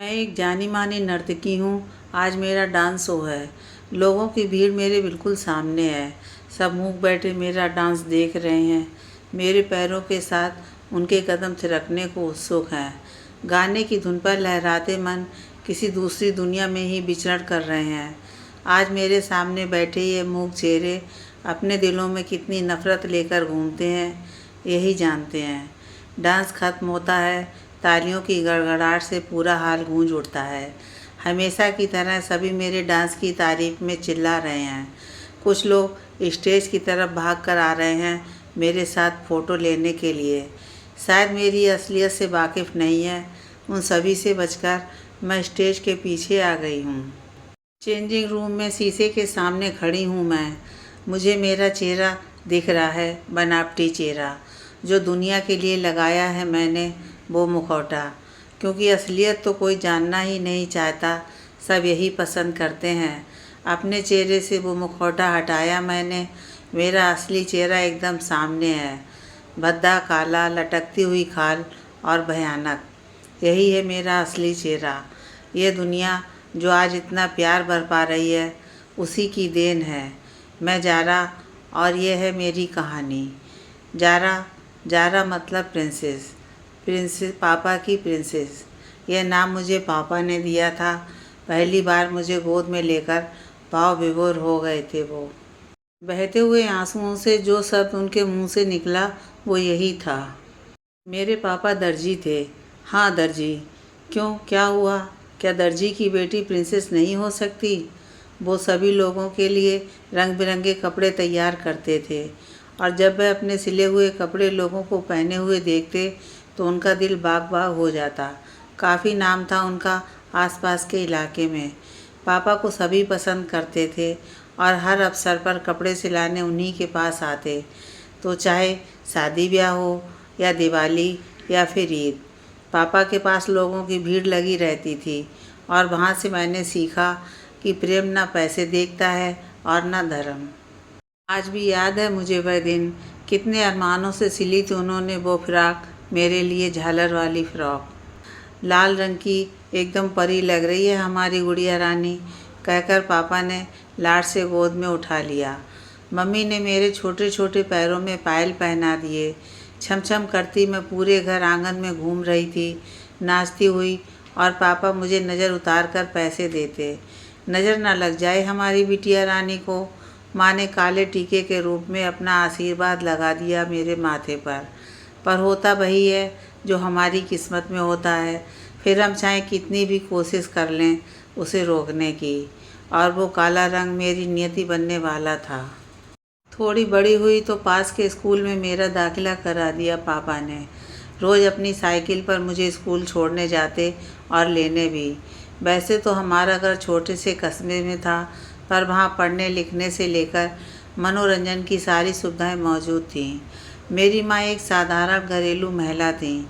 मैं एक जानी मानी नर्तकी हूँ। आज मेरा डांस शो है। लोगों की भीड़ मेरे बिल्कुल सामने है। सब मूक बैठे मेरा डांस देख रहे हैं। मेरे पैरों के साथ उनके कदम थिरकने को उत्सुक हैं। गाने की धुन पर लहराते मन किसी दूसरी दुनिया में ही विचरण कर रहे हैं। आज मेरे सामने बैठे ये मूक चेहरे अपने दिलों में कितनी नफ़रत लेकर घूमते हैं, यही जानते हैं। डांस खत्म होता है, तालियों की गड़गड़ाहट से पूरा हाल गूंज उठता है। हमेशा की तरह सभी मेरे डांस की तारीफ में चिल्ला रहे हैं। कुछ लोग स्टेज की तरफ भाग कर आ रहे हैं मेरे साथ फ़ोटो लेने के लिए। शायद मेरी असलियत से वाकिफ़ नहीं है। उन सभी से बचकर मैं स्टेज के पीछे आ गई हूँ। चेंजिंग रूम में शीशे के सामने खड़ी हूँ मैं। मुझे मेरा चेहरा दिख रहा है, बनावटी चेहरा, जो दुनिया के लिए लगाया है मैंने वो मुखौटा। क्योंकि असलियत तो कोई जानना ही नहीं चाहता, सब यही पसंद करते हैं। अपने चेहरे से वो मुखौटा हटाया मैंने, मेरा असली चेहरा एकदम सामने है। भद्दा, काला, लटकती हुई खाल और भयानक। यही है मेरा असली चेहरा। ये दुनिया जो आज इतना प्यार बरपा रही है, उसी की देन है। मैं जारा और ये है मेरी कहानी। जारा, जारा मतलब प्रिंसेस। प्रिंसेस, पापा की प्रिंसेस। यह नाम मुझे पापा ने दिया था। पहली बार मुझे गोद में लेकर भाव विभोर हो गए थे वो। बहते हुए आंसुओं से जो शब्द उनके मुंह से निकला वो यही था, मेरे पापा दर्जी थे। हाँ दर्जी। क्यों, क्या हुआ? क्या दर्जी की बेटी प्रिंसेस नहीं हो सकती? वो सभी लोगों के लिए रंग बिरंगे कपड़े तैयार करते थे और जब वह अपने सिले हुए कपड़े लोगों को पहने हुए देखते तो उनका दिल बाग बाग हो जाता। काफ़ी नाम था उनका आसपास के इलाके में। पापा को सभी पसंद करते थे और हर अवसर पर कपड़े सिलाने उन्हीं के पास आते। तो चाहे शादी ब्याह हो या दिवाली या फिर ईद, पापा के पास लोगों की भीड़ लगी रहती थी। और वहाँ से मैंने सीखा कि प्रेम ना पैसे देखता है और ना धर्म। आज भी याद है मुझे वह दिन, कितने अरमानों से सिली थी उन्होंने वो फ्रॉक मेरे लिए, झालर वाली फ्रॉक। लाल रंग की, एकदम परी लग रही है हमारी गुड़िया रानी, कहकर पापा ने लाड से गोद में उठा लिया। मम्मी ने मेरे छोटे छोटे पैरों में पायल पहना दिए। छम छम करती मैं पूरे घर आंगन में घूम रही थी, नाचती हुई, और पापा मुझे नज़र उतार कर पैसे देते। नज़र न लग जाए हमारी बिटिया रानी को। माँ ने काले टीके के रूप में अपना आशीर्वाद लगा दिया मेरे माथे पर होता वही है जो हमारी किस्मत में होता है। फिर हम चाहे कितनी भी कोशिश कर लें उसे रोकने की, और वो काला रंग मेरी नियति बनने वाला था। थोड़ी बड़ी हुई तो पास के स्कूल में मेरा दाखिला करा दिया पापा ने। रोज़ अपनी साइकिल पर मुझे स्कूल छोड़ने जाते और लेने भी। वैसे तो हमारा घर छोटे से कस्बे में था, पर वहाँ पढ़ने लिखने से लेकर मनोरंजन की सारी सुविधाएं मौजूद थीं। मेरी माँ एक साधारण घरेलू महिला थीं।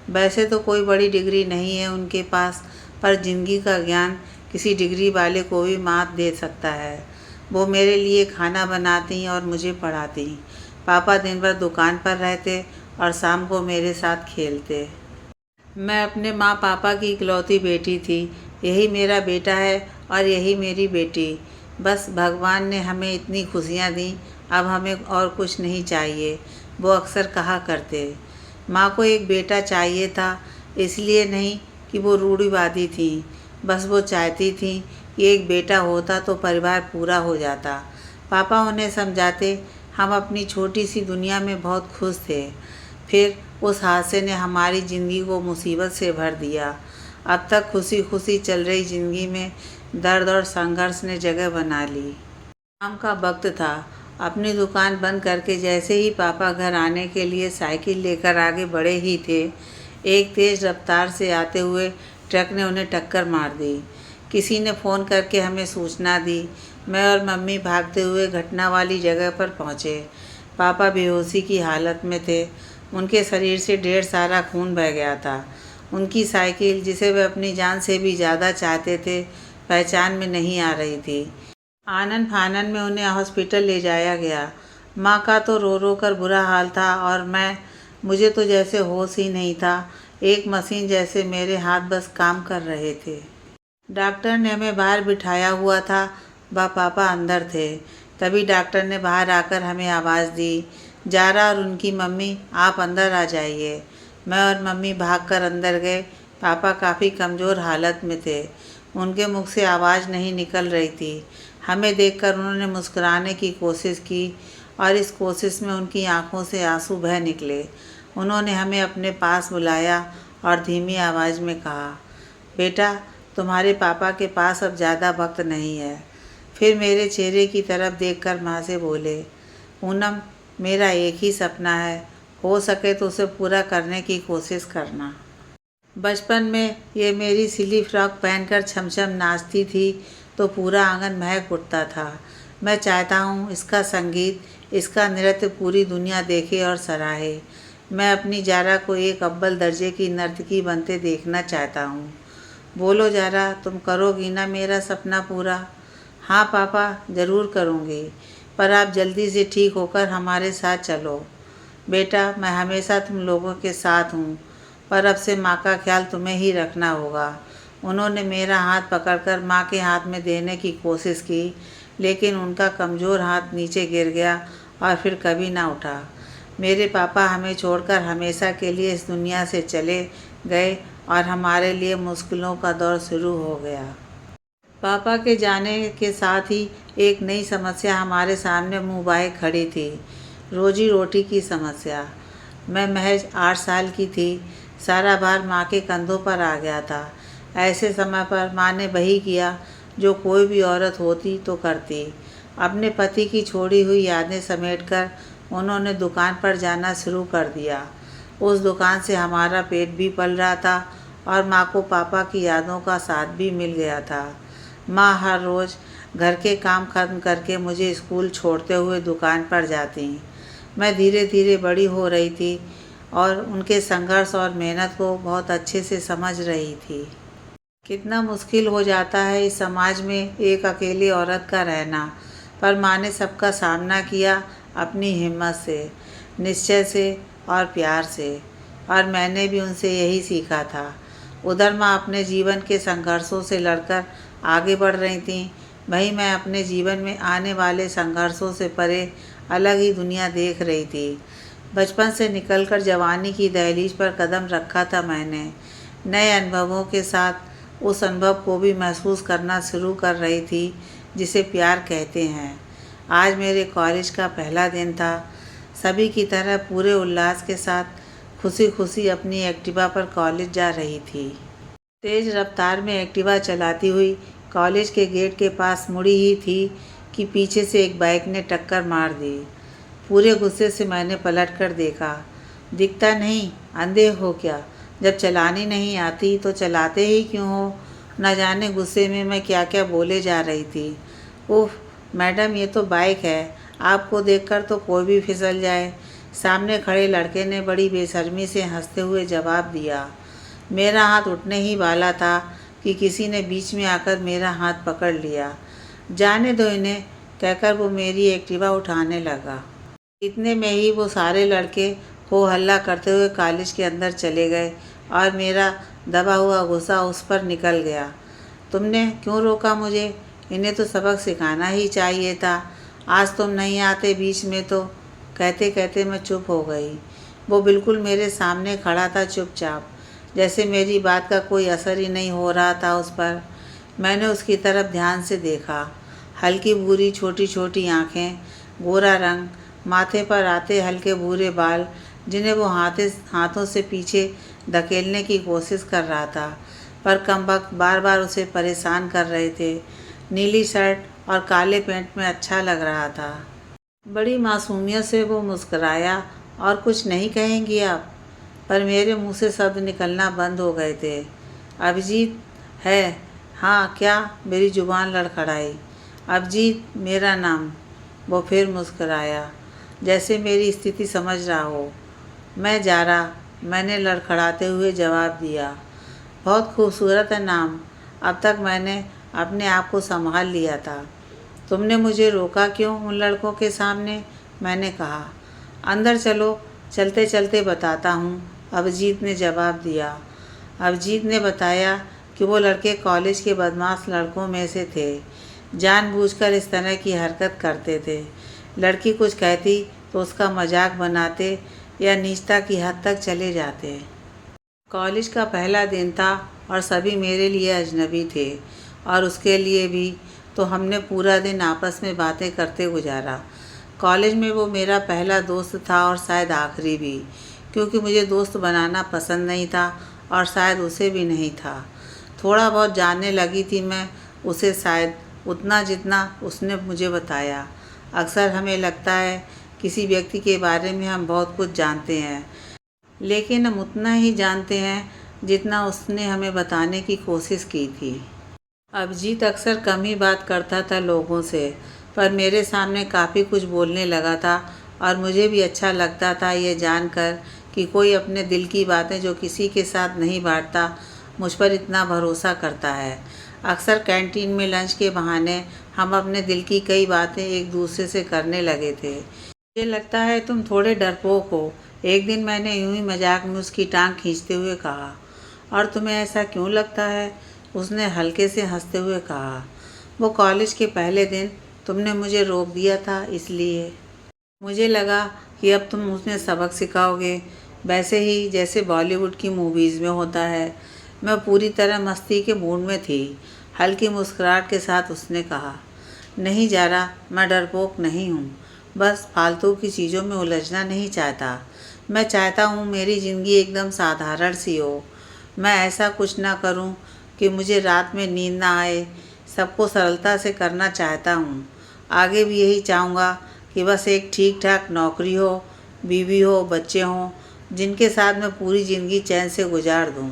वैसे तो कोई बड़ी डिग्री नहीं है उनके पास, पर ज़िंदगी का ज्ञान किसी डिग्री वाले को भी मात दे सकता है। वो मेरे लिए खाना बनाती और मुझे पढ़ाती। पापा दिन भर दुकान पर रहते और शाम को मेरे साथ खेलते। मैं अपने माँ पापा की इकलौती बेटी थी। यही मेरा बेटा है और यही मेरी बेटी। बस भगवान ने हमें इतनी खुशियाँ दी, अब हमें और कुछ नहीं चाहिए, वो अक्सर कहा करते। माँ को एक बेटा चाहिए था, इसलिए नहीं कि वो रूढ़िवादी थी, बस वो चाहती थी कि एक बेटा होता तो परिवार पूरा हो जाता। पापा उन्हें समझाते, हम अपनी छोटी सी दुनिया में बहुत खुश थे। फिर उस हादसे ने हमारी ज़िंदगी को मुसीबत से भर दिया। अब तक खुशी खुशी चल रही ज़िंदगी में दर्द और संघर्ष ने जगह बना ली। शाम का वक्त था। अपनी दुकान बंद करके जैसे ही पापा घर आने के लिए साइकिल लेकर आगे बढ़े ही थे, एक तेज़ रफ्तार से आते हुए ट्रक ने उन्हें टक्कर मार दी। किसी ने फ़ोन करके हमें सूचना दी। मैं और मम्मी भागते हुए घटना वाली जगह पर पहुँचे। पापा बेहोशी की हालत में थे। उनके शरीर से ढेर सारा खून बह गया था। उनकी साइकिल, जिसे वे अपनी जान से भी ज़्यादा चाहते थे, पहचान में नहीं आ रही थी। आनन फानन में उन्हें हॉस्पिटल ले जाया गया। माँ का तो रो रो कर बुरा हाल था और मुझे तो जैसे होश ही नहीं था। एक मशीन जैसे मेरे हाथ बस काम कर रहे थे। डॉक्टर ने हमें बाहर बिठाया हुआ था, पापा अंदर थे। तभी डॉक्टर ने बाहर आकर हमें आवाज़ दी, जारा और उनकी मम्मी आप अंदर आ जाइए। मैं और मम्मी भागकर अंदर गए। पापा काफ़ी कमज़ोर हालत में थे, उनके मुख से आवाज़ नहीं निकल रही थी। हमें देखकर उन्होंने मुस्कुराने की कोशिश की और इस कोशिश में उनकी आंखों से आंसू बह निकले। उन्होंने हमें अपने पास बुलाया और धीमी आवाज़ में कहा, बेटा तुम्हारे पापा के पास अब ज़्यादा वक्त नहीं है। फिर मेरे चेहरे की तरफ देखकर माँ से बोले, पूनम मेरा एक ही सपना है, हो सके तो उसे पूरा करने की कोशिश करना। बचपन में ये मेरी सिली फ्रॉक पहनकर छमछम नाचती थी तो पूरा आंगन महक उठता था। मैं चाहता हूँ इसका संगीत, इसका नृत्य पूरी दुनिया देखे और सराहे। मैं अपनी जारा को एक अव्वल दर्जे की नर्तकी बनते देखना चाहता हूँ। बोलो जारा, तुम करोगी ना मेरा सपना पूरा? हाँ पापा, ज़रूर करूँगी, पर आप जल्दी से ठीक होकर हमारे साथ चलो। बेटा मैं हमेशा तुम लोगों के साथ हूँ, पर अब से माँ का ख्याल तुम्हें ही रखना होगा। उन्होंने मेरा हाथ पकड़कर माँ के हाथ में देने की कोशिश की, लेकिन उनका कमज़ोर हाथ नीचे गिर गया और फिर कभी ना उठा। मेरे पापा हमें छोड़कर हमेशा के लिए इस दुनिया से चले गए और हमारे लिए मुश्किलों का दौर शुरू हो गया। पापा के जाने के साथ ही एक नई समस्या हमारे सामने मुँह बाए खड़ी थी, रोजी रोटी की समस्या। मैं महज 8 साल की थी। सारा भार माँ के कंधों पर आ गया था। ऐसे समय पर माँ ने वही किया जो कोई भी औरत होती तो करती। अपने पति की छोड़ी हुई यादें समेटकर उन्होंने दुकान पर जाना शुरू कर दिया। उस दुकान से हमारा पेट भी पल रहा था और माँ को पापा की यादों का साथ भी मिल गया था। माँ हर रोज़ घर के काम खत्म करके मुझे स्कूल छोड़ते हुए दुकान पर जाती। मैं धीरे धीरे बड़ी हो रही थी और उनके संघर्ष और मेहनत को बहुत अच्छे से समझ रही थी। कितना मुश्किल हो जाता है इस समाज में एक अकेली औरत का रहना, पर माँ ने सबका सामना किया अपनी हिम्मत से, निश्चय से और प्यार से, और मैंने भी उनसे यही सीखा था। उधर माँ अपने जीवन के संघर्षों से लड़कर आगे बढ़ रही थीं, वहीं मैं अपने जीवन में आने वाले संघर्षों से परे अलग ही दुनिया देख रही थी। बचपन से निकलकर जवानी की दहलीज पर कदम रखा था मैंने। नए अनुभवों के साथ उस अनुभव को भी महसूस करना शुरू कर रही थी जिसे प्यार कहते हैं। आज मेरे कॉलेज का पहला दिन था। सभी की तरह पूरे उल्लास के साथ खुशी खुशी अपनी एक्टिवा पर कॉलेज जा रही थी। तेज़ रफ्तार में एक्टिवा चलाती हुई कॉलेज के गेट के पास मुड़ी ही थी कि पीछे से एक बाइक ने टक्कर मार दी। पूरे गुस्से से मैंने पलट कर देखा। दिखता नहीं, अंधे हो क्या? जब चलानी नहीं आती तो चलाते ही क्यों हो? न जाने गुस्से में मैं क्या क्या बोले जा रही थी। उफ मैडम, ये तो बाइक है, आपको देखकर तो कोई भी फिसल जाए। सामने खड़े लड़के ने बड़ी बेशर्मी से हंसते हुए जवाब दिया। मेरा हाथ उठने ही वाला था कि किसी ने बीच में आकर मेरा हाथ पकड़ लिया। जाने दो इन्हें, कहकर वो मेरी एक्टिवा उठाने लगा। इतने में ही वो सारे लड़के हो हल्ला करते हुए कॉलेज के अंदर चले गए और मेरा दबा हुआ गुस्सा उस पर निकल गया। तुमने क्यों रोका मुझे? इन्हें तो सबक सिखाना ही चाहिए था। आज तुम नहीं आते बीच में तो। कहते कहते मैं चुप हो गई। वो बिल्कुल मेरे सामने खड़ा था, चुपचाप, जैसे मेरी बात का कोई असर ही नहीं हो रहा था उस पर। मैंने उसकी तरफ ध्यान से देखा। हल्की भूरी छोटी छोटी आँखें, गोरा रंग, माथे पर आते हल्के भूरे बाल जिन्हें वो हाथों से पीछे धकेलने की कोशिश कर रहा था, पर कमबख्त बार बार उसे परेशान कर रहे थे। नीली शर्ट और काले पैंट में अच्छा लग रहा था। बड़ी मासूमियत से वो मुस्कराया, और कुछ नहीं कहेंगी आप? पर मेरे मुंह से शब्द निकलना बंद हो गए थे। अभिजीत है? हाँ क्या? मेरी जुबान लड़खड़ाई। अभिजीत मेरा नाम। वो फिर मुस्कराया, जैसे मेरी स्थिति समझ रहा हो। मैं जारा, मैंने लड़खड़ाते हुए जवाब दिया। बहुत खूबसूरत है नाम। अब तक मैंने अपने आप को संभाल लिया था। तुमने मुझे रोका क्यों उन लड़कों के सामने? मैंने कहा। अंदर चलो, चलते चलते बताता हूँ। अभिजीत ने जवाब दिया। अभिजीत ने बताया कि वो लड़के कॉलेज के बदमाश लड़कों में से थे, जानबूझकर इस तरह की हरकत करते थे। लड़की कुछ कहती तो उसका मजाक बनाते या नीचता की हद तक चले जाते। कॉलेज का पहला दिन था और सभी मेरे लिए अजनबी थे और उसके लिए भी, तो हमने पूरा दिन आपस में बातें करते गुजारा। कॉलेज में वो मेरा पहला दोस्त था और शायद आखिरी भी, क्योंकि मुझे दोस्त बनाना पसंद नहीं था और शायद उसे भी नहीं था। थोड़ा बहुत जानने लगी थी मैं उसे, शायद उतना जितना उसने मुझे बताया। अक्सर हमें लगता है किसी व्यक्ति के बारे में हम बहुत कुछ जानते हैं, लेकिन हम उतना ही जानते हैं जितना उसने हमें बताने की कोशिश की थी। अभिजीत अक्सर कम ही बात करता था लोगों से, पर मेरे सामने काफ़ी कुछ बोलने लगा था और मुझे भी अच्छा लगता था ये जानकर कि कोई अपने दिल की बातें जो किसी के साथ नहीं बांटता मुझ पर इतना भरोसा करता है। अक्सर कैंटीन में लंच के बहाने हम अपने दिल की कई बातें एक दूसरे से करने लगे थे। मुझे लगता है तुम थोड़े डरपोक हो, एक दिन मैंने यूं ही मजाक में उसकी टांग खींचते हुए कहा। और तुम्हें ऐसा क्यों लगता है? उसने हल्के से हंसते हुए कहा। वो कॉलेज के पहले दिन तुमने मुझे रोक दिया था, इसलिए मुझे लगा कि अब तुम उसमें सबक सिखाओगे, वैसे ही जैसे बॉलीवुड की मूवीज़ में होता है। मैं पूरी तरह मस्ती के मूड में थी। हल्की मुस्कुराहट के साथ उसने कहा, नहीं जारा, मैं डरपोक नहीं हूँ, बस फालतू की चीज़ों में उलझना नहीं चाहता। मैं चाहता हूँ मेरी ज़िंदगी एकदम साधारण सी हो। मैं ऐसा कुछ ना करूँ कि मुझे रात में नींद ना आए। सबको सरलता से करना चाहता हूँ। आगे भी यही चाहूँगा कि बस एक ठीक ठाक नौकरी हो, बीवी हो, बच्चे हों, जिनके साथ मैं पूरी ज़िंदगी चैन से गुजार दूँ।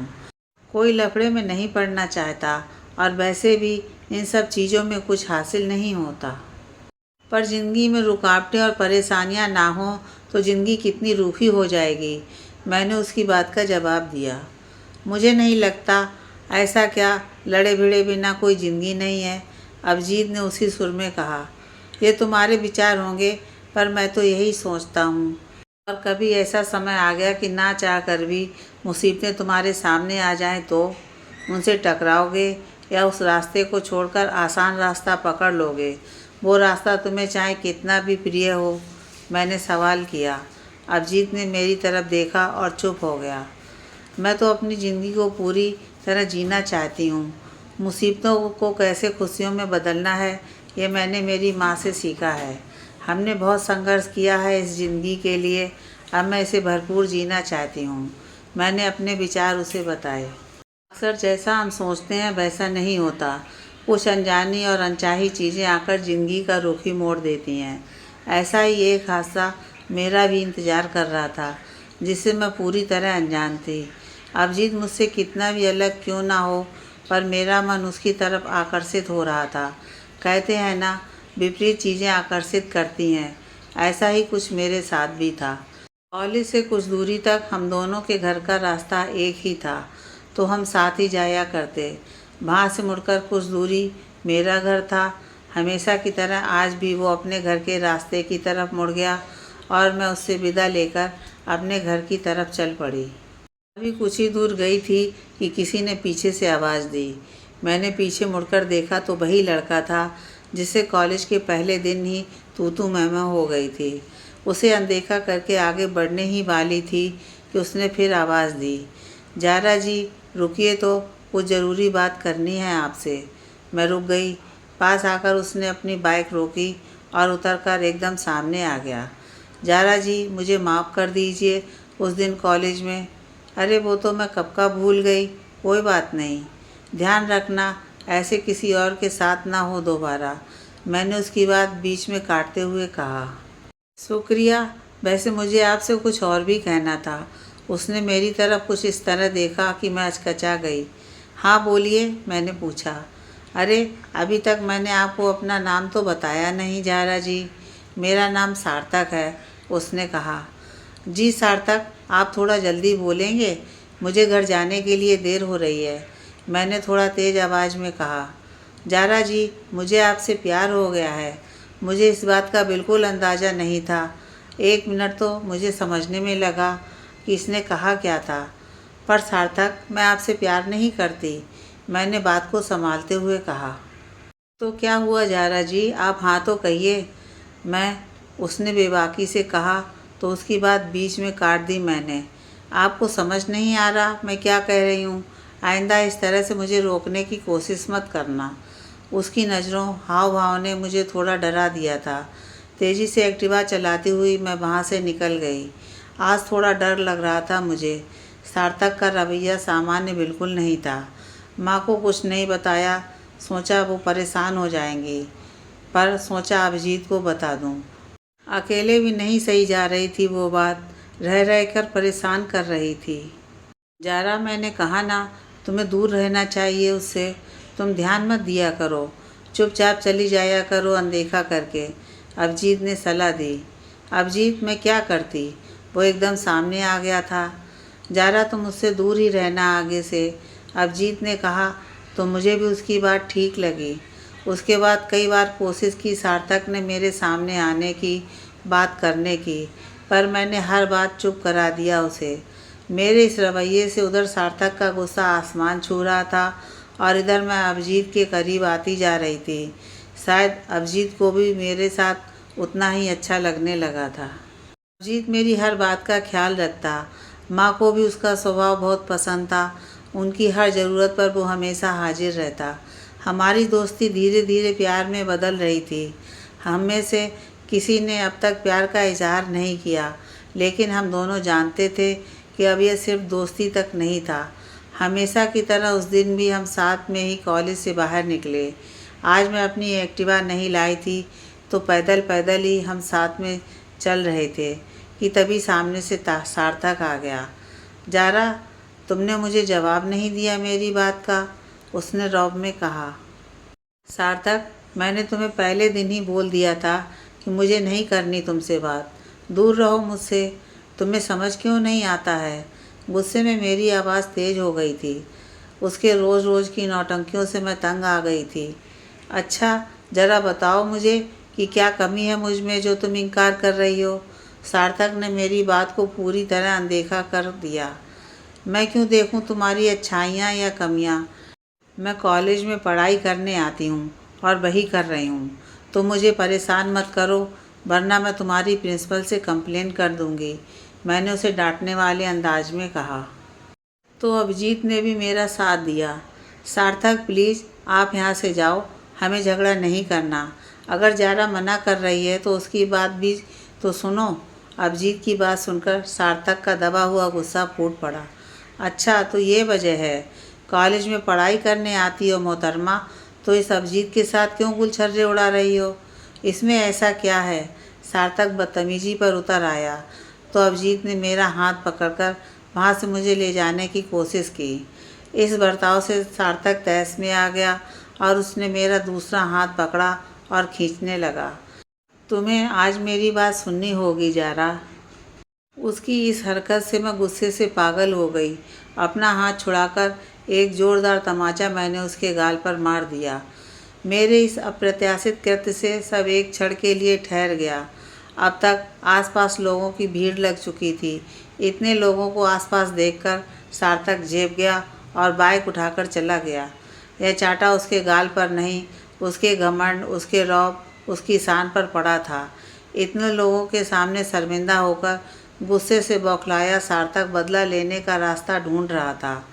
कोई लफड़े में नहीं पड़ना चाहता और वैसे भी इन सब चीज़ों में कुछ हासिल नहीं होता। पर ज़िंदगी में रुकावटें और परेशानियां ना हों तो ज़िंदगी कितनी रूखी हो जाएगी। मैंने उसकी बात का जवाब दिया। मुझे नहीं लगता, ऐसा क्या लड़े भिड़े बिना कोई ज़िंदगी नहीं है? अभिजीत ने उसी सुर में कहा। ये तुम्हारे विचार होंगे, पर मैं तो यही सोचता हूँ। और कभी ऐसा समय आ गया कि ना चाह कर भी मुसीबतें तुम्हारे सामने आ जाएं तो उनसे टकराओगे या उस रास्ते को छोड़कर आसान रास्ता पकड़ लोगे? वो रास्ता तुम्हें चाहे कितना भी प्रिय हो? मैंने सवाल किया। अभिजीत ने मेरी तरफ देखा और चुप हो गया। मैं तो अपनी ज़िंदगी को पूरी तरह जीना चाहती हूँ। मुसीबतों को कैसे खुशियों में बदलना है, ये मैंने मेरी माँ से सीखा है। हमने बहुत संघर्ष किया है इस ज़िंदगी के लिए, अब मैं इसे भरपूर जीना चाहती हूँ। मैंने अपने विचार उसे बताए। अक्सर जैसा हम सोचते हैं वैसा नहीं होता। कुछ अनजानी और अनचाही चीज़ें आकर ज़िंदगी का रुख ही मोड़ देती हैं। ऐसा ही एक हादसा मेरा भी इंतज़ार कर रहा था, जिससे मैं पूरी तरह अनजान थी। अभिजीत मुझसे कितना भी अलग क्यों ना हो, पर मेरा मन उसकी तरफ आकर्षित हो रहा था। कहते हैं ना, विपरीत चीज़ें आकर्षित करती हैं, ऐसा ही कुछ मेरे साथ भी था। कॉलेज से कुछ दूरी तक हम दोनों के घर का रास्ता एक ही था, तो हम साथ ही जाया करते। वहाँ से मुड़कर कुछ दूरी मेरा घर था। हमेशा की तरह आज भी वो अपने घर के रास्ते की तरफ मुड़ गया और मैं उससे विदा लेकर अपने घर की तरफ चल पड़ी। अभी कुछ ही दूर गई थी कि किसी ने पीछे से आवाज़ दी। मैंने पीछे मुड़कर देखा तो वही लड़का था जिससे कॉलेज के पहले दिन ही तू मैं हो गई थी। उसे अनदेखा करके आगे बढ़ने ही वाली थी कि उसने फिर आवाज़ दी, जारा जी रुकिए, तो कुछ ज़रूरी बात करनी है आपसे। मैं रुक गई। पास आकर उसने अपनी बाइक रोकी और उतरकर एकदम सामने आ गया। जारा जी, मुझे माफ़ कर दीजिए उस दिन कॉलेज में। अरे वो तो मैं कब का भूल गई, कोई बात नहीं। ध्यान रखना ऐसे किसी और के साथ ना हो दोबारा। मैंने उसकी बात बीच में काटते हुए कहा। शुक्रिया, वैसे मुझे आपसे कुछ और भी कहना था। उसने मेरी तरफ कुछ इस तरह देखा कि मैं अचकचा गई। हाँ बोलिए, मैंने पूछा। अरे अभी तक मैंने आपको अपना नाम तो बताया नहीं जारा जी। मेरा नाम सार्थक है, उसने कहा। जी सार्थक, आप थोड़ा जल्दी बोलेंगे, मुझे घर जाने के लिए देर हो रही है, मैंने थोड़ा तेज़ आवाज़ में कहा। जारा जी, मुझे आपसे प्यार हो गया है। मुझे इस बात का बिल्कुल अंदाज़ा नहीं था। एक मिनट तो मुझे समझने में लगा कि इसने कहा क्या था। पर सार्थक, मैं आपसे प्यार नहीं करती, मैंने बात को संभालते हुए कहा। तो क्या हुआ जारा जी, आप हाँ तो कहिए। उसने बेबाकी से कहा तो उसकी बात बीच में काट दी मैंने। आपको समझ नहीं आ रहा मैं क्या कह रही हूँ? आइंदा इस तरह से मुझे रोकने की कोशिश मत करना। उसकी नज़रों, हाव भाव ने मुझे थोड़ा डरा दिया था। तेज़ी से एक्टिवा चलाती हुई मैं वहाँ से निकल गई। आज थोड़ा डर लग रहा था मुझे। सार्थक का रवैया सामान्य बिल्कुल नहीं था। माँ को कुछ नहीं बताया, सोचा वो परेशान हो जाएंगी, पर सोचा अभिजीत को बता दूं। अकेले भी नहीं सही जा रही थी वो बात, रह रह कर परेशान कर रही थी। जारा, मैंने कहा ना, तुम्हें दूर रहना चाहिए उससे। तुम ध्यान मत दिया करो, चुपचाप चली जाया करो अनदेखा करके, अभिजीत ने सलाह दी। अभिजीत, मैं क्या करती? वो एकदम सामने आ गया था। जारा, तुम उससे दूर ही रहना आगे से, अभिजीत ने कहा। तो मुझे भी उसकी बात ठीक लगी। उसके बाद कई बार कोशिश की सार्थक ने मेरे सामने आने की, बात करने की, पर मैंने हर बात चुप करा दिया उसे। मेरे इस रवैये से उधर सार्थक का गुस्सा आसमान छू रहा था और इधर मैं अभिजीत के करीब आती जा रही थी। शायद अभिजीत को भी मेरे साथ उतना ही अच्छा लगने लगा था। अभिजीत मेरी हर बात का ख्याल रखता। माँ को भी उसका स्वभाव बहुत पसंद था। उनकी हर ज़रूरत पर वो हमेशा हाजिर रहता। हमारी दोस्ती धीरे धीरे प्यार में बदल रही थी। हम में से किसी ने अब तक प्यार का इजहार नहीं किया, लेकिन हम दोनों जानते थे कि अब यह सिर्फ दोस्ती तक नहीं था। हमेशा की तरह उस दिन भी हम साथ में ही कॉलेज से बाहर निकले। आज मैं अपनी एक्टिवा नहीं लाई थी, तो पैदल पैदल ही हम साथ में चल रहे थे कि तभी सामने से सार्थक आ गया। जारा, तुमने मुझे जवाब नहीं दिया मेरी बात का, उसने रौब में कहा। सार्थक, मैंने तुम्हें पहले दिन ही बोल दिया था कि मुझे नहीं करनी तुमसे बात। दूर रहो मुझसे। तुम्हें समझ क्यों नहीं आता है? गुस्से में मेरी आवाज़ तेज़ हो गई थी। उसके रोज़ रोज़ की नौटंकियों से मैं तंग आ गई थी। अच्छा, ज़रा बताओ मुझे कि क्या कमी है मुझ में जो तुम इनकार कर रही हो? सार्थक ने मेरी बात को पूरी तरह अनदेखा कर दिया। मैं क्यों देखूं तुम्हारी अच्छाइयाँ या कमियाँ? मैं कॉलेज में पढ़ाई करने आती हूँ और वही कर रही हूँ। तुम मुझे परेशान मत करो, वरना मैं तुम्हारी प्रिंसिपल से कंप्लेन कर दूँगी, मैंने उसे डांटने वाले अंदाज में कहा। तो अभिजीत ने भी मेरा साथ दिया। सार्थक, प्लीज़ आप यहाँ से जाओ, हमें झगड़ा नहीं करना। अगर जारा मना कर रही है तो उसकी बात भी तो सुनो। अभिजीत की बात सुनकर सार्थक का दबा हुआ गुस्सा फूट पड़ा। अच्छा, तो ये वजह है? कॉलेज में पढ़ाई करने आती हो मोहतरमा, तो इस अभिजीत के साथ क्यों गुलछर्रे उड़ा रही हो? इसमें ऐसा क्या है? सार्थक बदतमीजी पर उतर आया तो अभिजीत ने मेरा हाथ पकड़कर वहाँ से मुझे ले जाने की कोशिश की। इस बर्ताव से सार्थक तहस में आ गया और उसने मेरा दूसरा हाथ पकड़ा और खींचने लगा। तुम्हें आज मेरी बात सुननी होगी जारा। उसकी इस हरकत से मैं गुस्से से पागल हो गई। अपना हाथ छुड़ाकर एक जोरदार तमाचा मैंने उसके गाल पर मार दिया। मेरे इस अप्रत्याशित कृत्य से सब एक क्षण के लिए ठहर गया। अब तक आसपास लोगों की भीड़ लग चुकी थी। इतने लोगों को आसपास देखकर सार्थक झेप गया और बाइक उठाकर चला गया। यह चाटा उसके गाल पर नहीं, उसके घमंड, उसके रौब, उसकी शान पर पड़ा था। इतने लोगों के सामने शर्मिंदा होकर गुस्से से बौखलाया सार्थक बदला लेने का रास्ता ढूंढ रहा था।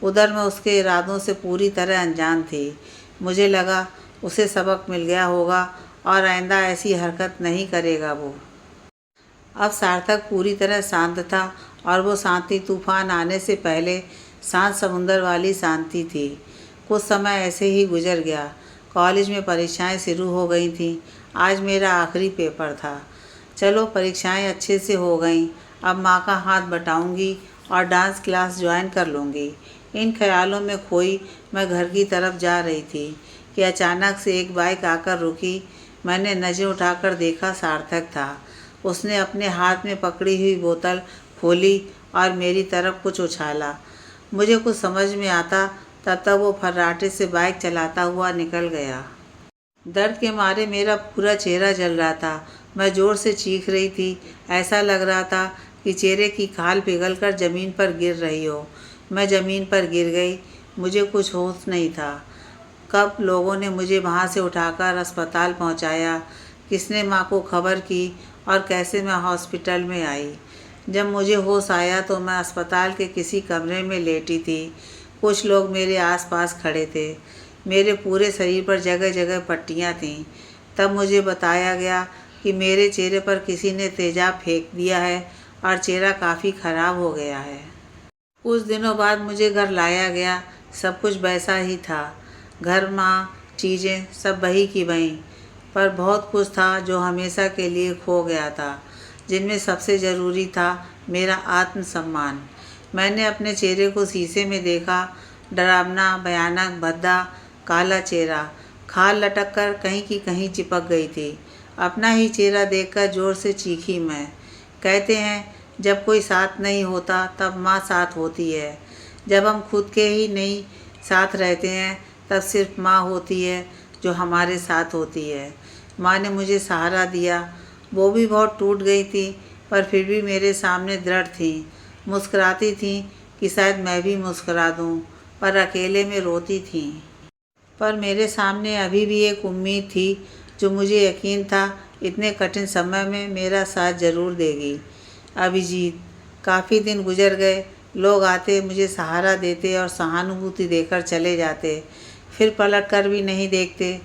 उधर मैं उसके इरादों से पूरी तरह अनजान थी। मुझे लगा उसे सबक मिल गया होगा और आइंदा ऐसी हरकत नहीं करेगा वो। अब सार्थक पूरी तरह शांत था और वो शांति तूफान आने से पहले शांत समुंदर वाली शांति थी। कुछ समय ऐसे ही गुजर गया। कॉलेज में परीक्षाएं शुरू हो गई थीं। आज मेरा आखिरी पेपर था। चलो, परीक्षाएं अच्छे से हो गईं। अब माँ का हाथ बटाऊंगी और डांस क्लास ज्वाइन कर लूँगी। इन ख्यालों में खोई मैं घर की तरफ जा रही थी कि अचानक से एक बाइक आकर रुकी। मैंने नज़र उठाकर देखा, सार्थक था। उसने अपने हाथ में पकड़ी हुई बोतल खोली और मेरी तरफ कुछ उछाला। मुझे कुछ समझ में आता तब तक वो फर्राटे से बाइक चलाता हुआ निकल गया। दर्द के मारे मेरा पूरा चेहरा जल रहा था। मैं ज़ोर से चीख रही थी। ऐसा लग रहा था कि चेहरे की खाल पिघलकर ज़मीन पर गिर रही हो। मैं ज़मीन पर गिर गई। मुझे कुछ होश नहीं था। कब लोगों ने मुझे वहाँ से उठाकर अस्पताल पहुँचाया, किसने माँ को खबर की और कैसे मैं हॉस्पिटल में आई। जब मुझे होश आया तो मैं अस्पताल के किसी कमरे में लेटी थी। कुछ लोग मेरे आसपास खड़े थे। मेरे पूरे शरीर पर जगह जगह पट्टियाँ थीं। तब मुझे बताया गया कि मेरे चेहरे पर किसी ने तेजाब फेंक दिया है और चेहरा काफ़ी ख़राब हो गया है। कुछ दिनों बाद मुझे घर लाया गया। सब कुछ वैसा ही था। घर, माँ, चीज़ें सब वही की वहीं, पर बहुत कुछ था जो हमेशा के लिए खो गया था, जिनमें सबसे ज़रूरी था मेरा आत्मसम्मान। मैंने अपने चेहरे को शीशे में देखा। डरावना, भयानक, भद्दा, काला चेहरा। खाल लटक कर कहीं की कहीं चिपक गई थी। अपना ही चेहरा देखकर ज़ोर से चीखी मैं। कहते हैं जब कोई साथ नहीं होता तब माँ साथ होती है। जब हम खुद के ही नहीं साथ रहते हैं तब सिर्फ माँ होती है जो हमारे साथ होती है। माँ ने मुझे सहारा दिया। वो भी बहुत टूट गई थी, पर फिर भी मेरे सामने दृढ़ थी। मुस्कुराती थी कि शायद मैं भी मुस्कुरा दूँ, पर अकेले में रोती थी। पर मेरे सामने अभी भी एक उम्मीद थी जो मुझे यकीन था इतने कठिन समय में मेरा साथ ज़रूर देगी। अभिजीत। काफ़ी दिन गुजर गए। लोग आते, मुझे सहारा देते और सहानुभूति देकर चले जाते, फिर पलट कर भी नहीं देखते।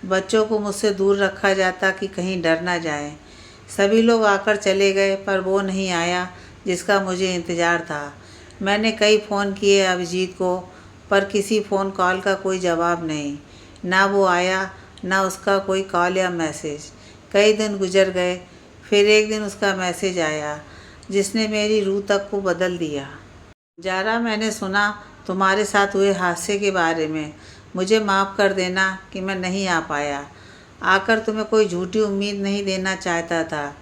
बच्चों को मुझसे दूर रखा जाता कि कहीं डर ना जाए। सभी लोग आकर चले गए, पर वो नहीं आया जिसका मुझे इंतज़ार था। मैंने कई फ़ोन किए अभिजीत को, पर किसी फ़ोन कॉल का कोई जवाब नहीं। ना वो आया, ना उसका कोई कॉल या मैसेज। कई दिन गुजर गए। फिर एक दिन उसका मैसेज आया जिसने मेरी रूह तक को बदल दिया। ज़ारा, मैंने सुना तुम्हारे साथ हुए हादसे के बारे में। मुझे माफ़ कर देना कि मैं नहीं आ पाया। आकर तुम्हें कोई झूठी उम्मीद नहीं देना चाहता था।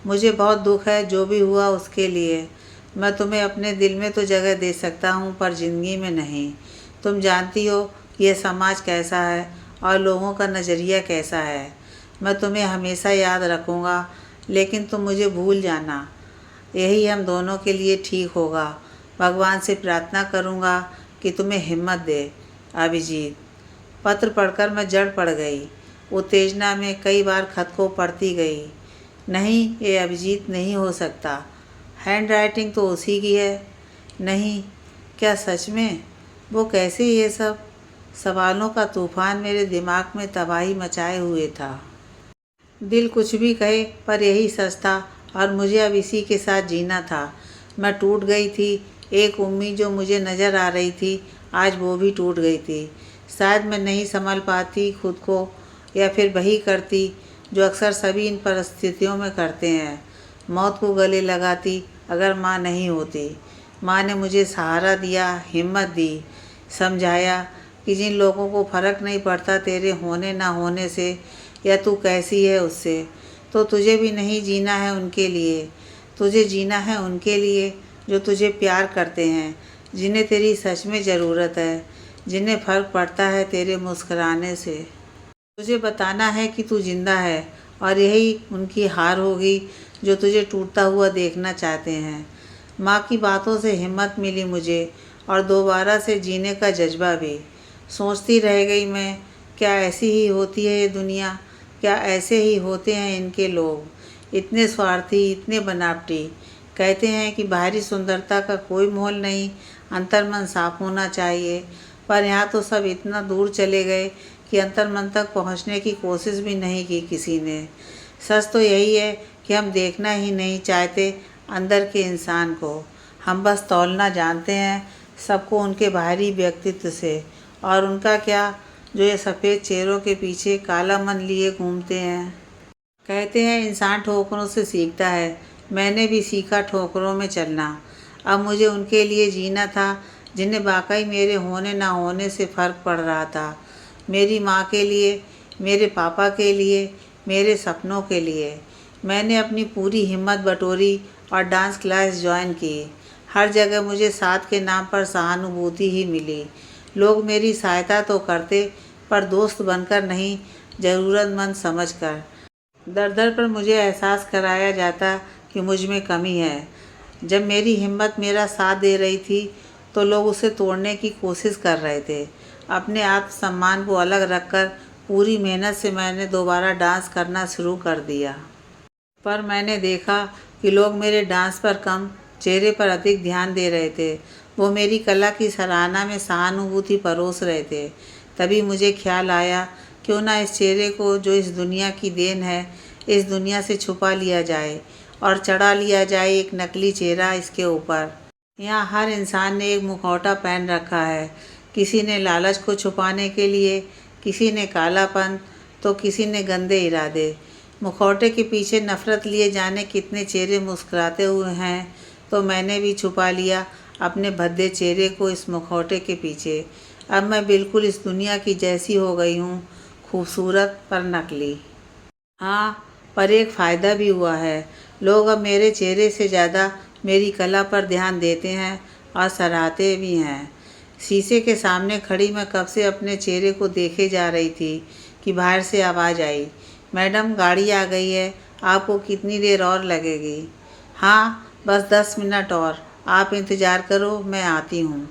मुझे बहुत दुख है जो भी हुआ उसके लिए। मैं तुम्हें अपने दिल में तो जगह दे सकता हूँ, पर ज़िंदगी में नहीं। तुम जानती हो कि यह समाज कैसा है और लोगों का नज़रिया कैसा है। मैं तुम्हें हमेशा याद रखूँगा, लेकिन तुम मुझे भूल जाना। यही हम दोनों के लिए ठीक होगा। भगवान से प्रार्थना करूँगा कि तुम्हें हिम्मत दे। अभिजीत। पत्र पढ़कर मैं जड़ पड़ गई। उत्तेजना में कई बार खत को पढ़ती गई। नहीं, ये अभिजीत नहीं हो सकता। हैंड राइटिंग तो उसी की है। नहीं, क्या सच में? वो कैसे? ये सब सवालों का तूफान मेरे दिमाग में तबाही मचाए हुए था। दिल कुछ भी कहे, पर यही सच था और मुझे अब इसी के साथ जीना था। मैं टूट गई थी। एक उम्मीद जो मुझे नज़र आ रही थी, आज वो भी टूट गई थी। शायद मैं नहीं संभाल पाती खुद को, या फिर वही करती जो अक्सर सभी इन परिस्थितियों में करते हैं, मौत को गले लगाती। अगर माँ नहीं होती। माँ ने मुझे सहारा दिया, हिम्मत दी, समझाया कि जिन लोगों को फ़र्क नहीं पड़ता तेरे होने ना होने से या तू कैसी है उससे, तो तुझे भी नहीं जीना है उनके लिए। तुझे जीना है उनके लिए जो तुझे प्यार करते हैं, जिन्हें तेरी सच में ज़रूरत है, जिन्हें फ़र्क पड़ता है तेरे मुस्कुराने से। तुझे बताना है कि तू जिंदा है, और यही उनकी हार होगी जो तुझे टूटता हुआ देखना चाहते हैं। माँ की बातों से हिम्मत मिली मुझे, और दोबारा से जीने का जज्बा भी। सोचती रह गई मैं, क्या ऐसी ही होती है ये दुनिया? क्या ऐसे ही होते हैं इनके लोग? इतने स्वार्थी, इतने बनावटी। कहते हैं कि बाहरी सुंदरता का कोई मोल नहीं, अंतर्मन साफ होना चाहिए, पर यहाँ तो सब इतना दूर चले गए कि अंतर्मन तक पहुँचने की कोशिश भी नहीं की किसी ने। सच तो यही है कि हम देखना ही नहीं चाहते अंदर के इंसान को। हम बस तौलना जानते हैं सबको उनके बाहरी व्यक्तित्व से, और उनका क्या जो ये सफ़ेद चेहरों के पीछे काला मन लिए घूमते हैं। कहते हैं इंसान ठोकरों से सीखता है। मैंने भी सीखा ठोकरों में चलना। अब मुझे उनके लिए जीना था जिन्हें वाकई मेरे होने ना होने से फ़र्क पड़ रहा था। मेरी माँ के लिए, मेरे पापा के लिए, मेरे सपनों के लिए। मैंने अपनी पूरी हिम्मत बटोरी और डांस क्लास ज्वाइन की। हर जगह मुझे साथ के नाम पर सहानुभूति ही मिली। लोग मेरी सहायता तो करते, पर दोस्त बनकर नहीं, ज़रूरतमंद समझकर। दर दर पर मुझे एहसास कराया जाता कि मुझ में कमी है। जब मेरी हिम्मत मेरा साथ दे रही थी तो लोग उसे तोड़ने की कोशिश कर रहे थे। अपने आत्मसम्मान को अलग रखकर पूरी मेहनत से मैंने दोबारा डांस करना शुरू कर दिया। पर मैंने देखा कि लोग मेरे डांस पर कम, चेहरे पर अधिक ध्यान दे रहे थे। वो मेरी कला की सराहना में सहानुभूति परोस रहे थे। तभी मुझे ख्याल आया, क्यों ना इस चेहरे को, जो इस दुनिया की देन है, इस दुनिया से छुपा लिया जाए और चढ़ा लिया जाए एक नकली चेहरा इसके ऊपर। यहाँ हर इंसान ने एक मुखौटा पहन रखा है। किसी ने लालच को छुपाने के लिए, किसी ने कालापन, तो किसी ने गंदे इरादे। मुखौटे के पीछे नफ़रत लिए जाने कितने चेहरे मुस्कुराते हुए हैं, तो मैंने भी छुपा लिया अपने भद्दे चेहरे को इस मुखौटे के पीछे। अब मैं बिल्कुल इस दुनिया की जैसी हो गई हूँ, खूबसूरत पर नकली। हाँ, पर एक फ़ायदा भी हुआ है। लोग अब मेरे चेहरे से ज़्यादा मेरी कला पर ध्यान देते हैं और सराहते भी हैं। शीशे के सामने खड़ी मैं कब से अपने चेहरे को देखे जा रही थी कि बाहर से आवाज़ आई, मैडम गाड़ी आ गई है, आपको कितनी देर और लगेगी? हाँ, बस 10 मिनट और, आप इंतज़ार करो, मैं आती हूँ।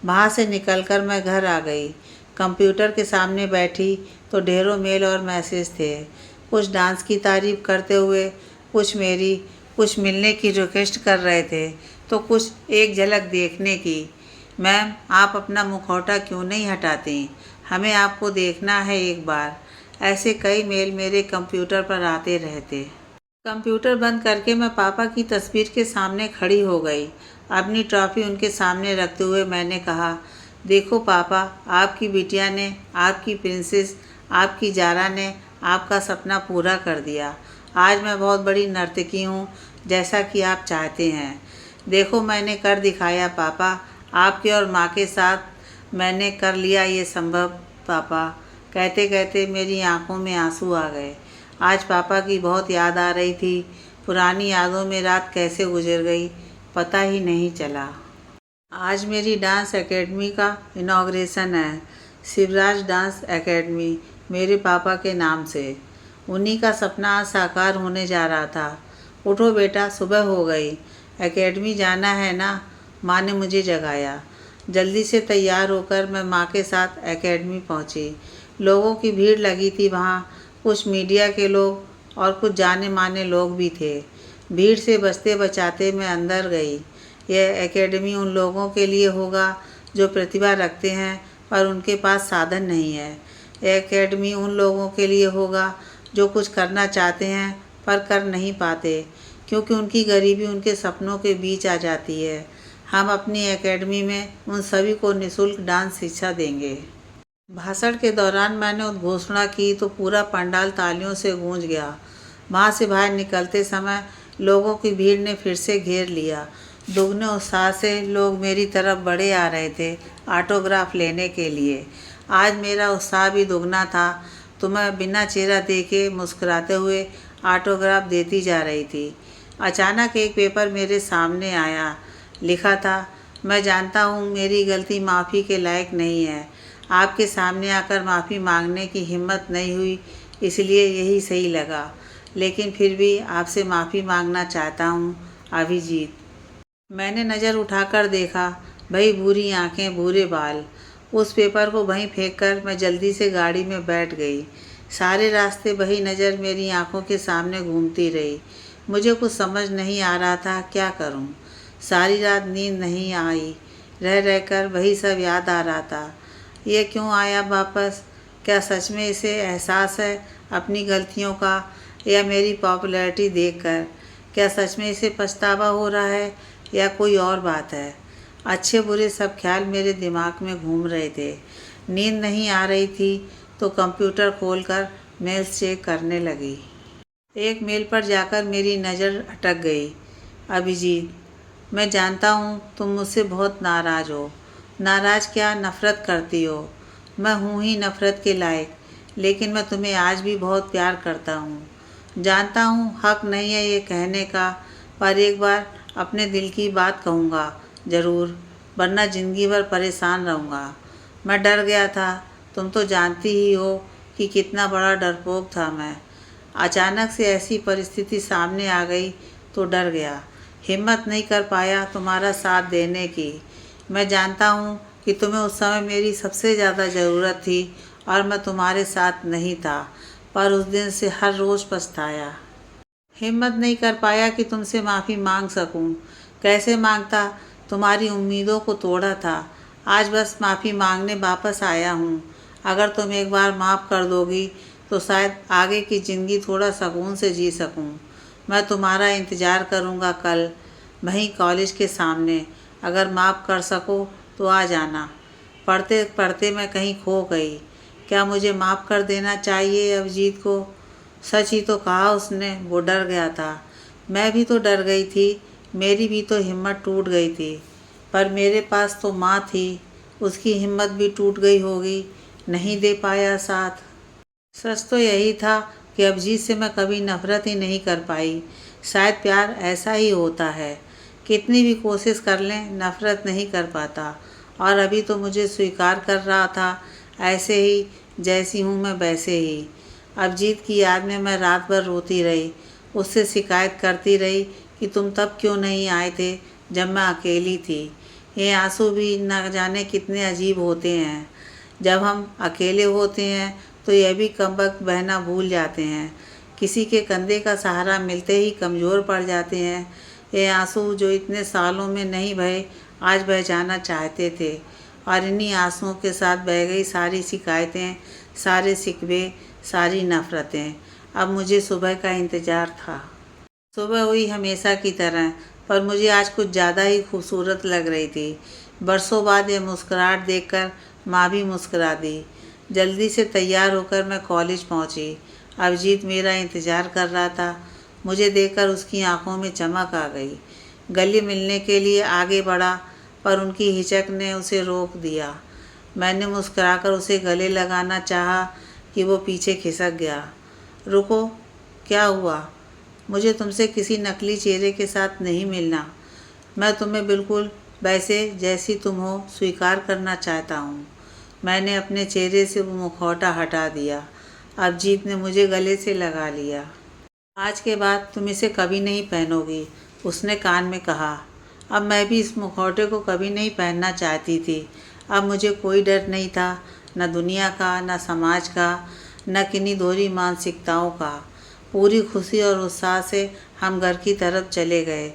वहाँ से निकलकर मैं घर आ गई। कंप्यूटर के सामने बैठी तो ढेरों मेल और मैसेज थे। कुछ डांस की तारीफ़ करते हुए, कुछ मिलने की रिक्वेस्ट कर रहे थे, तो कुछ एक झलक देखने की। मैम, आप अपना मुखौटा क्यों नहीं हटाती? हमें आपको देखना है एक बार। ऐसे कई मेल मेरे कंप्यूटर पर आते रहते। कंप्यूटर बंद करके मैं पापा की तस्वीर के सामने खड़ी हो गई। अपनी ट्रॉफ़ी उनके सामने रखते हुए मैंने कहा, देखो पापा, आपकी बिटिया ने, आपकी प्रिंसेस, आपकी जारा ने आपका सपना पूरा कर दिया। आज मैं बहुत बड़ी नर्तकी हूँ, जैसा कि आप चाहते हैं। देखो, मैंने कर दिखाया पापा, आपके और माँ के साथ मैंने कर लिया ये संभव पापा। कहते कहते मेरी आंखों में आंसू आ गए। आज पापा की बहुत याद आ रही थी। पुरानी यादों में रात कैसे गुजर गई, पता ही नहीं चला। आज मेरी डांस एकेडमी का इनॉग्रेशन है। शिवराज डांस एकेडमी, मेरे पापा के नाम से। उन्हीं का सपना आज साकार होने जा रहा था। उठो बेटा, सुबह हो गई, एकेडमी जाना है ना? माँ ने मुझे जगाया। जल्दी से तैयार होकर मैं माँ के साथ एकेडमी पहुँची। लोगों की भीड़ लगी थी वहाँ। कुछ मीडिया के लोग और कुछ जाने माने लोग भी थे। भीड़ से बचते बचाते मैं अंदर गई। यह एकेडमी उन लोगों के लिए होगा जो प्रतिभा रखते हैं पर उनके पास साधन नहीं है। यह एकेडमी उन लोगों के लिए होगा जो कुछ करना चाहते हैं पर कर नहीं पाते, क्योंकि उनकी गरीबी उनके सपनों के बीच आ जाती है। हम अपनी एकेडमी में उन सभी को निःशुल्क डांस शिक्षा देंगे। भाषण के दौरान मैंने उद्घोषणा की तो पूरा पंडाल तालियों से गूंज गया। वहाँ से बाहर निकलते समय लोगों की भीड़ ने फिर से घेर लिया। दुगने उत्साह से लोग मेरी तरफ बढ़े आ रहे थे ऑटोग्राफ लेने के लिए। आज मेरा उत्साह भी दुगना था, तो मैं बिना चेहरा देखे मुस्कुराते हुए ऑटोग्राफ देती जा रही थी। अचानक एक पेपर मेरे सामने आया। लिखा था, मैं जानता हूँ मेरी गलती माफ़ी के लायक नहीं है। आपके सामने आकर माफ़ी मांगने की हिम्मत नहीं हुई, इसलिए यही सही लगा। लेकिन फिर भी आपसे माफ़ी मांगना चाहता हूँ, अभिजीत। मैंने नज़र उठाकर देखा, भाई बुरी आंखें, बुरे बाल। उस पेपर को वहीं फेंककर मैं जल्दी से गाड़ी में बैठ गई। सारे रास्ते वही नज़र मेरी आंखों के सामने घूमती रही। मुझे कुछ समझ नहीं आ रहा था, क्या करूं? सारी रात नींद नहीं आई। रह रहकर वही सब याद आ रहा था। ये क्यों आया वापस? क्या सच में इसे एहसास है अपनी गलतियों का, या मेरी पॉपुलैरिटी देखकर? क्या सच में इसे पछतावा हो रहा है या कोई और बात है? अच्छे बुरे सब ख्याल मेरे दिमाग में घूम रहे थे। नींद नहीं आ रही थी तो कंप्यूटर खोलकर मेल्स चेक करने लगी। एक मेल पर जाकर मेरी नज़र अटक गई। अभिजीत, मैं जानता हूँ तुम मुझसे बहुत नाराज़ हो। नाराज़ क्या, नफ़रत करती हो। मैं हूँ ही नफ़रत के लायक, लेकिन मैं तुम्हें आज भी बहुत प्यार करता हूँ। जानता हूँ हक़ नहीं है ये कहने का, पर एक बार अपने दिल की बात कहूँगा ज़रूर, वरना ज़िंदगी भर परेशान रहूँगा। मैं डर गया था, तुम तो जानती ही हो कि कितना बड़ा डरपोक था मैं। अचानक से ऐसी परिस्थिति सामने आ गई तो डर गया। हिम्मत नहीं कर पाया तुम्हारा साथ देने की। मैं जानता हूँ कि तुम्हें उस समय मेरी सबसे ज़्यादा ज़रूरत थी और मैं तुम्हारे साथ नहीं था, पर उस दिन से हर रोज़ पछताया। हिम्मत नहीं कर पाया कि तुमसे माफ़ी मांग सकूं। कैसे मांगता, तुम्हारी उम्मीदों को तोड़ा था। आज बस माफ़ी मांगने वापस आया हूँ। अगर तुम एक बार माफ़ कर दोगी तो शायद आगे की ज़िंदगी थोड़ा सुकून से जी सकूं। मैं तुम्हारा इंतज़ार करूँगा कल, वहीं कॉलेज के सामने। अगर माफ़ कर सको तो आ जाना। पढ़ते पढ़ते मैं कहीं खो गई। क्या मुझे माफ़ कर देना चाहिए अभिजीत को? सच ही तो कहा उसने, वो डर गया था। मैं भी तो डर गई थी, मेरी भी तो हिम्मत टूट गई थी। पर मेरे पास तो माँ थी, उसकी हिम्मत भी टूट गई होगी, नहीं दे पाया साथ। सच तो यही था कि अभिजीत से मैं कभी नफरत ही नहीं कर पाई। शायद प्यार ऐसा ही होता है, कितनी भी कोशिश कर लें नफरत नहीं कर पाता। और अभी तो मुझे स्वीकार कर रहा था, ऐसे ही जैसी हूँ मैं वैसे ही। अभिजीत की याद में मैं रात भर रोती रही, उससे शिकायत करती रही कि तुम तब क्यों नहीं आए थे जब मैं अकेली थी। ये आंसू भी न जाने कितने अजीब होते हैं। जब हम अकेले होते हैं तो यह भी कमबख्त बहना भूल जाते हैं। किसी के कंधे का सहारा मिलते ही कमज़ोर पड़ जाते हैं। ये आंसू जो इतने सालों में नहीं बहे, आज बह जाना चाहते थे। और इन्हीं आंसुओं के साथ बह गई सारी शिकायतें, सारे शिकवे, सारी नफ़रतें। अब मुझे सुबह का इंतज़ार था। सुबह हुई हमेशा की तरह, पर मुझे आज कुछ ज़्यादा ही खूबसूरत लग रही थी। बरसों बाद यह मुस्कुराहट देखकर माँ भी मुस्कुरा दी। जल्दी से तैयार होकर मैं कॉलेज पहुँची। अभिजीत मेरा इंतज़ार कर रहा था। मुझे देखकर उसकी आंखों में चमक आ गई। गले मिलने के लिए आगे बढ़ा, पर उनकी हिचक ने उसे रोक दिया। मैंने मुस्कुराकर उसे गले लगाना चाहा कि वो पीछे खिसक गया। रुको, क्या हुआ? मुझे तुमसे किसी नकली चेहरे के साथ नहीं मिलना। मैं तुम्हें बिल्कुल वैसे जैसी तुम हो स्वीकार करना चाहता हूँ। मैंने अपने चेहरे से वो मुखौटा हटा दिया। अभिजीत ने मुझे गले से लगा लिया। आज के बाद तुम इसे कभी नहीं पहनोगी, उसने कान में कहा। अब मैं भी इस मुखौटे को कभी नहीं पहनना चाहती थी। अब मुझे कोई डर नहीं था, न दुनिया का, न समाज का, न किन्हीं दोहरी मानसिकताओं का। पूरी खुशी और उत्साह से हम घर की तरफ चले गए।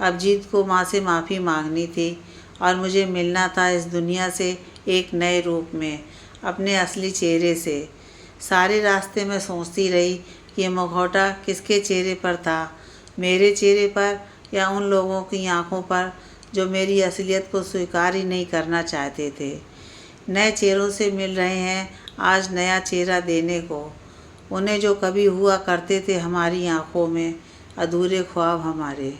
अभिजीत को माँ से माफ़ी मांगनी थी और मुझे मिलना था इस दुनिया से एक नए रूप में, अपने असली चेहरे से। सारे रास्ते मैं सोचती रही कि ये मुखौटा किसके चेहरे पर था, मेरे चेहरे पर या उन लोगों की आंखों पर जो मेरी असलियत को स्वीकार ही नहीं करना चाहते थे। नए चेहरों से मिल रहे हैं आज नया चेहरा देने को, उन्हें जो कभी हुआ करते थे हमारी आंखों में, अधूरे ख्वाब हमारे।